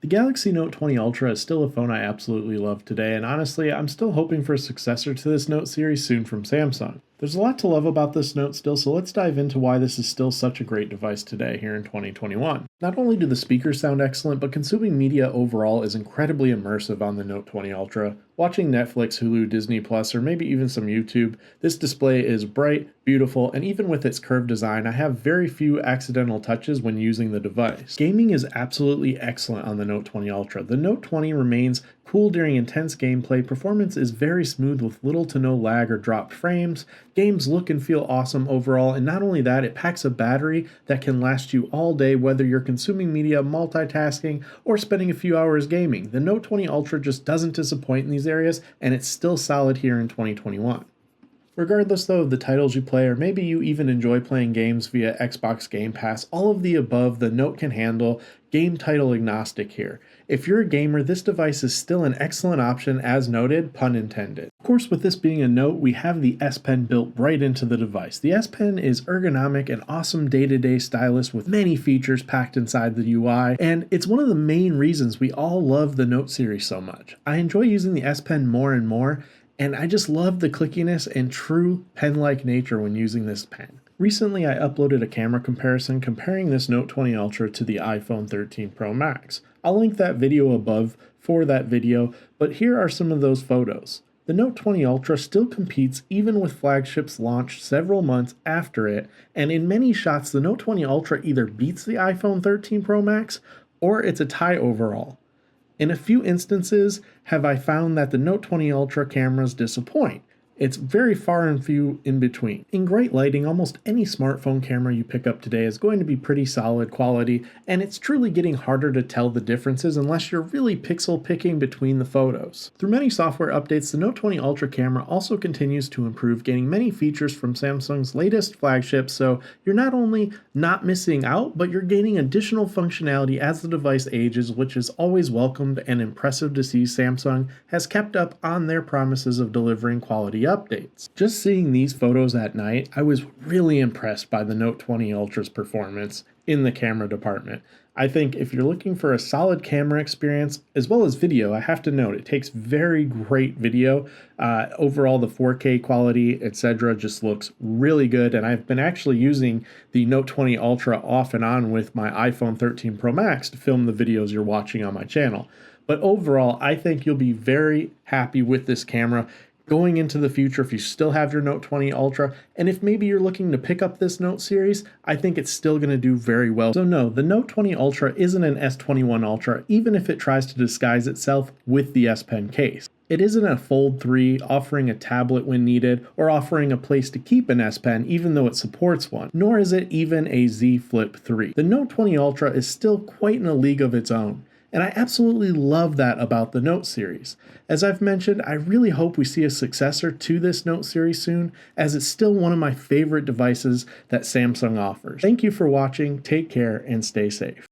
The Galaxy Note 20 Ultra is still a phone I absolutely love today, and honestly, I'm still hoping for a successor to this Note series soon from Samsung. There's a lot to love about this Note still, so let's dive into why this is still such a great device today here in 2021. Not only do the speakers sound excellent, but consuming media overall is incredibly immersive on the Note 20 Ultra. Watching Netflix, Hulu, Disney Plus, or maybe even some YouTube, this display is bright, beautiful, and even with its curved design, I have very few accidental touches when using the device. Gaming is absolutely excellent on the Note 20 Ultra. The Note 20 remains cool during intense gameplay, performance is very smooth with little to no lag or dropped frames, games look and feel awesome overall, and not only that, it packs a battery that can last you all day whether you're consuming media, multitasking, or spending a few hours gaming. The Note 20 Ultra just doesn't disappoint in these areas, and it's still solid here in 2021. Regardless though of the titles you play, or maybe you even enjoy playing games via Xbox Game Pass, all of the above the Note can handle, game title agnostic here. If you're a gamer, this device is still an excellent option as noted, pun intended. Of course, with this being a Note, we have the S Pen built right into the device. The S Pen is ergonomic and awesome day-to-day stylus with many features packed inside the UI, and it's one of the main reasons we all love the Note series so much. I enjoy using the S Pen more and more, and I just love the clickiness and true pen-like nature when using this pen. Recently, I uploaded a camera comparison comparing this Note 20 Ultra to the iPhone 13 Pro Max. I'll link that video above for that video, but here are some of those photos. The Note 20 Ultra still competes even with flagships launched several months after it, and in many shots, the Note 20 Ultra either beats the iPhone 13 Pro Max or it's a tie overall. In a few instances have I found that the Note 20 Ultra cameras disappoint. It's very far and few in between. In great lighting, almost any smartphone camera you pick up today is going to be pretty solid quality, and it's truly getting harder to tell the differences unless you're really pixel picking between the photos. Through many software updates, the Note 20 Ultra camera also continues to improve, gaining many features from Samsung's latest flagship, so you're not only not missing out, but you're gaining additional functionality as the device ages, which is always welcomed and impressive to see Samsung has kept up on their promises of delivering quality updates. Just seeing these photos at night, I was really impressed by the Note 20 Ultra's performance in the camera department. I think if you're looking for a solid camera experience as well as video, I have to note it takes very great video. Overall, the 4K quality, etc., just looks really good. And I've been actually using the Note 20 Ultra off and on with my iPhone 13 Pro Max to film the videos you're watching on my channel. But overall, I think you'll be very happy with this camera going into the future if you still have your Note 20 Ultra, and if maybe you're looking to pick up this Note series, I think it's still going to do very well. So no, the Note 20 Ultra isn't an S21 Ultra, even if it tries to disguise itself with the S Pen case. It isn't a Fold 3 offering a tablet when needed, or offering a place to keep an S Pen even though it supports one, nor is it even a Z Flip 3. The Note 20 Ultra is still quite in a league of its own. And I absolutely love that about the Note series. As I've mentioned, I really hope we see a successor to this Note series soon, as it's still one of my favorite devices that Samsung offers. Thank you for watching, take care, and stay safe.